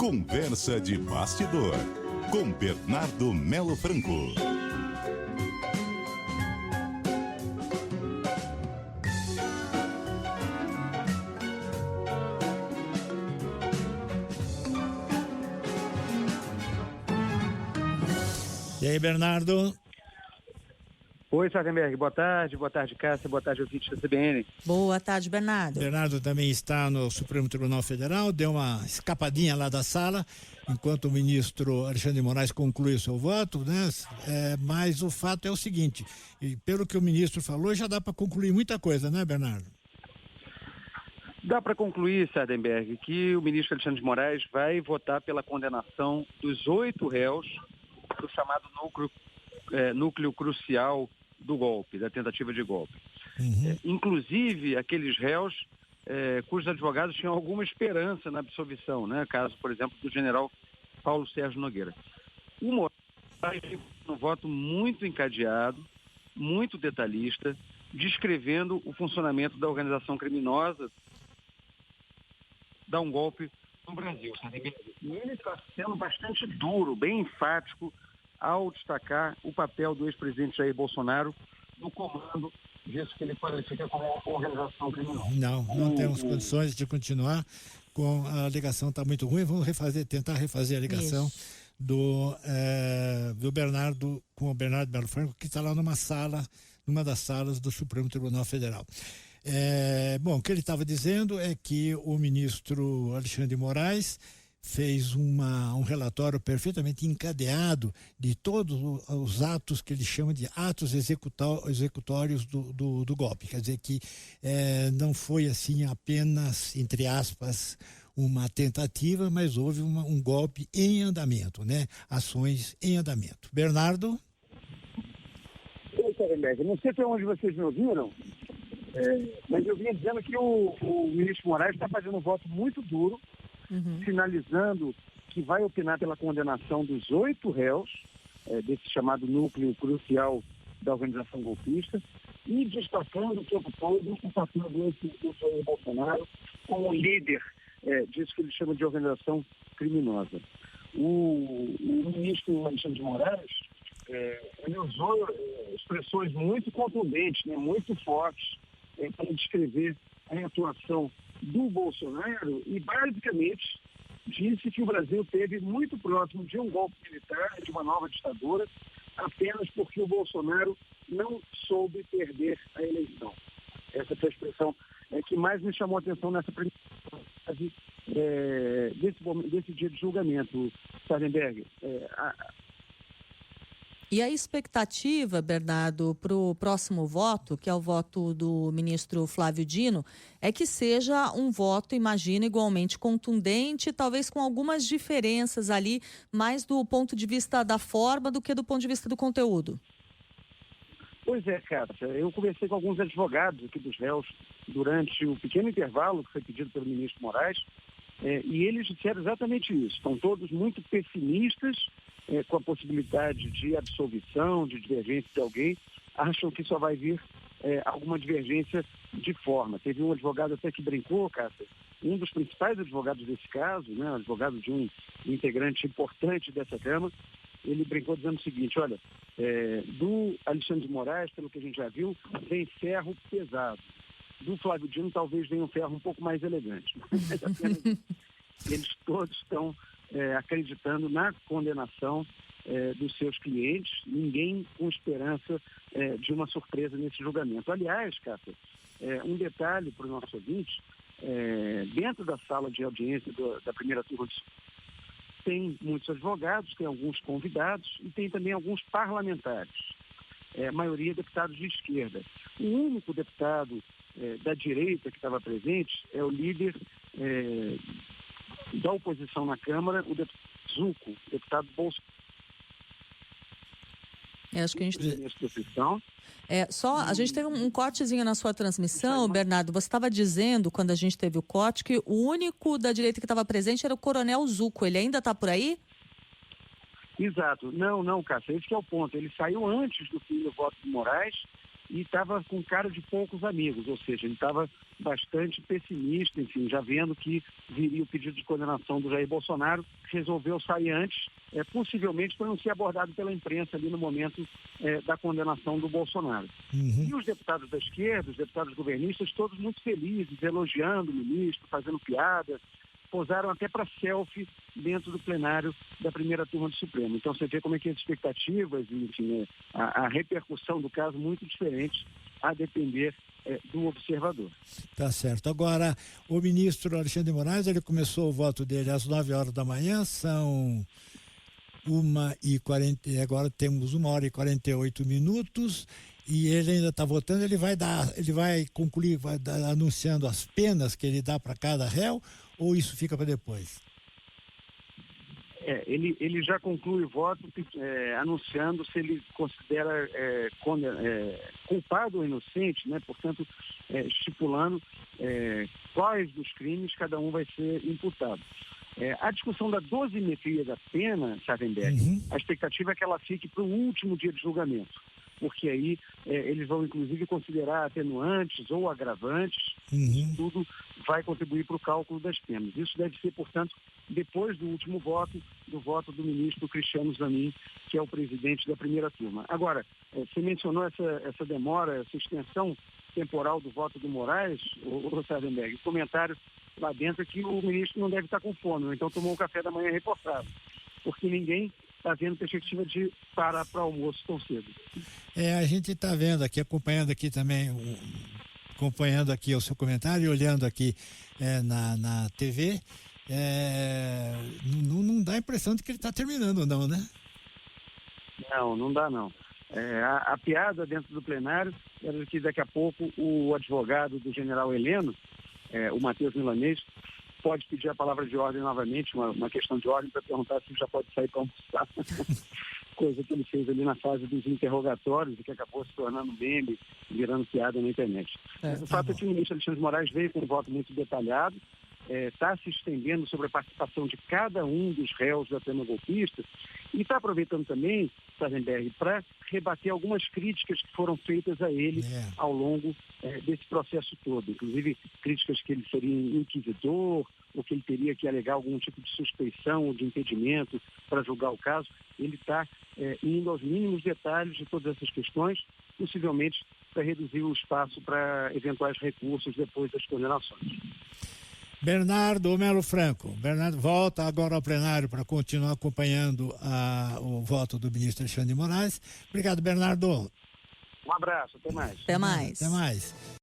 Conversa de bastidor, com Bernardo Melo Franco. E aí, Bernardo? Oi, Sardenberg. Boa tarde, Cássia, boa tarde, ouvintes da CBN. Boa tarde, Bernardo. Bernardo também está no Supremo Tribunal Federal, deu uma escapadinha lá da sala, enquanto o ministro Alexandre de Moraes conclui o seu voto, né? Mas o fato é o seguinte, e pelo que o ministro falou, já dá para concluir muita coisa, né, Bernardo? Dá para concluir, Sardenberg, que o ministro Alexandre de Moraes vai votar pela condenação dos 8 réus do chamado núcleo crucial do golpe, da tentativa de golpe. Inclusive aqueles réus cujos advogados tinham alguma esperança na absolvição, né? Caso, por exemplo, do general Paulo Sérgio Nogueira. O Moraes tem um voto muito encadeado, muito detalhista, descrevendo o funcionamento da organização criminosa, dar um golpe no Brasil. E ele está sendo bastante duro, bem enfático, ao destacar o papel do ex-presidente Jair Bolsonaro no comando disso que ele qualifica como organização criminosa. Não temos condições de continuar com a ligação, está muito ruim. Vamos tentar refazer a ligação do Bernardo com o Bernardo Melo Franco, que está lá numa das salas do Supremo Tribunal Federal. Bom, o que ele estava dizendo é que o ministro Alexandre de Moraes fez um relatório perfeitamente encadeado de todos os atos que ele chama de atos executórios do golpe. Quer dizer que não foi assim apenas, entre aspas, uma tentativa, mas houve um golpe em andamento, né? Ações em andamento. Bernardo? Não sei até onde vocês me ouviram, mas eu vinha dizendo que o ministro Moraes está fazendo um voto muito duro, sinalizando que vai opinar pela condenação dos 8 réus, desse chamado núcleo crucial da organização golpista, e destacando o tempo todo o papel do Jair Bolsonaro como líder disso que ele chama de organização criminosa. O ministro Alexandre de Moraes, ele usou expressões muito contundentes, né, muito fortes, para descrever a atuação do Bolsonaro e, basicamente, disse que o Brasil esteve muito próximo de um golpe militar, de uma nova ditadura, apenas porque o Bolsonaro não soube perder a eleição. Essa foi a expressão que mais me chamou a atenção nessa primeira fase desse dia de julgamento, Sardenberg. E a expectativa, Bernardo, para o próximo voto, que é o voto do ministro Flávio Dino, é que seja um voto, imagino, igualmente contundente, talvez com algumas diferenças ali, mais do ponto de vista da forma do que do ponto de vista do conteúdo. Pois é, Cássia. Eu conversei com alguns advogados aqui dos réus durante o pequeno intervalo que foi pedido pelo ministro Moraes, e eles disseram exatamente isso. Estão todos muito pessimistas com a possibilidade de absolvição, de divergência de alguém, acham que só vai vir alguma divergência de forma. Teve um advogado até que brincou, Cássia, um dos principais advogados desse caso, né, advogado de um integrante importante dessa Câmara, ele brincou dizendo o seguinte: olha, do Alexandre de Moraes, pelo que a gente já viu, vem ferro pesado. Do Flávio Dino talvez venha um ferro um pouco mais elegante. Mas apenas eles todos estão acreditando na condenação dos seus clientes, ninguém com esperança de uma surpresa nesse julgamento. Aliás, Cássia, um detalhe para os nossos ouvintes, dentro da sala de audiência da primeira turma tem muitos advogados, tem alguns convidados e tem também alguns parlamentares, a maioria deputados de esquerda. O único deputado da direita que estava presente é o líder da oposição na Câmara, o deputado Zucco, deputado Bolsonaro. Acho que a gente teve um cortezinho na sua transmissão, Bernardo. Você estava dizendo, quando a gente teve o corte, que o único da direita que estava presente era o coronel Zucco. Ele ainda está por aí? Exato. Não, Cássia, esse que é o ponto. Ele saiu antes do fim do voto de Moraes e estava com cara de poucos amigos, ou seja, ele estava bastante pessimista, enfim, já vendo que viria o pedido de condenação do Jair Bolsonaro, resolveu sair antes, possivelmente para não ser abordado pela imprensa ali no momento da condenação do Bolsonaro. Uhum. E os deputados da esquerda, os deputados governistas, todos muito felizes, elogiando o ministro, fazendo piadas, posaram até para selfie dentro do plenário da primeira turma do Supremo. Então você vê como é que as expectativas, enfim, a repercussão do caso muito diferente a depender do observador. Tá certo. Agora, o ministro Alexandre de Moraes, ele começou o voto dele às 9 horas da manhã, são 1h40, agora temos 1h48, e ele ainda está votando. Ele vai concluir, anunciando as penas que ele dá para cada réu, ou isso fica para depois? Ele já conclui o voto anunciando se ele considera culpado ou inocente, né? Portanto, estipulando quais dos crimes cada um vai ser imputado. A discussão da dosimetria da pena, Sardenberg, a expectativa é que ela fique para o último dia de julgamento, porque aí eles vão inclusive considerar atenuantes ou agravantes, isso tudo vai contribuir para o cálculo das penas. Isso deve ser, portanto, depois do último voto, do voto do ministro Cristiano Zanin, que é o presidente da primeira turma. Agora, você mencionou essa demora, essa extensão temporal do voto do Moraes, o Sardenberg, o comentário lá dentro é que o ministro não deve estar com fome, ou então tomou um café da manhã reforçado, porque ninguém está vendo perspectiva de parar para almoço tão cedo. A gente está vendo aqui, acompanhando aqui também, acompanhando aqui o seu comentário e olhando aqui na TV, não dá a impressão de que ele está terminando, não, né? Não dá, não. A piada dentro do plenário era que daqui a pouco o advogado do general Heleno, o Matheus Milanês, pode pedir a palavra de ordem novamente, uma questão de ordem, para perguntar se já pode sair para almoçar. Coisa que ele fez ali na fase dos interrogatórios e que acabou se tornando meme, virando piada na internet. O fato é que o ministro Alexandre de Moraes veio com um voto muito detalhado, está se estendendo sobre a participação de cada um dos réus da trama golpista e está aproveitando também, Sardenberg, para rebater algumas críticas que foram feitas a ele ao longo desse processo todo. Inclusive, críticas que ele seria inquisidor, ou que ele teria que alegar algum tipo de suspeição ou de impedimento para julgar o caso. Ele está indo aos mínimos detalhes de todas essas questões, possivelmente para reduzir o espaço para eventuais recursos depois das condenações. Bernardo Melo Franco. Bernardo volta agora ao plenário para continuar acompanhando o voto do ministro Alexandre de Moraes. Obrigado, Bernardo. Um abraço, até mais. Até mais. Até mais.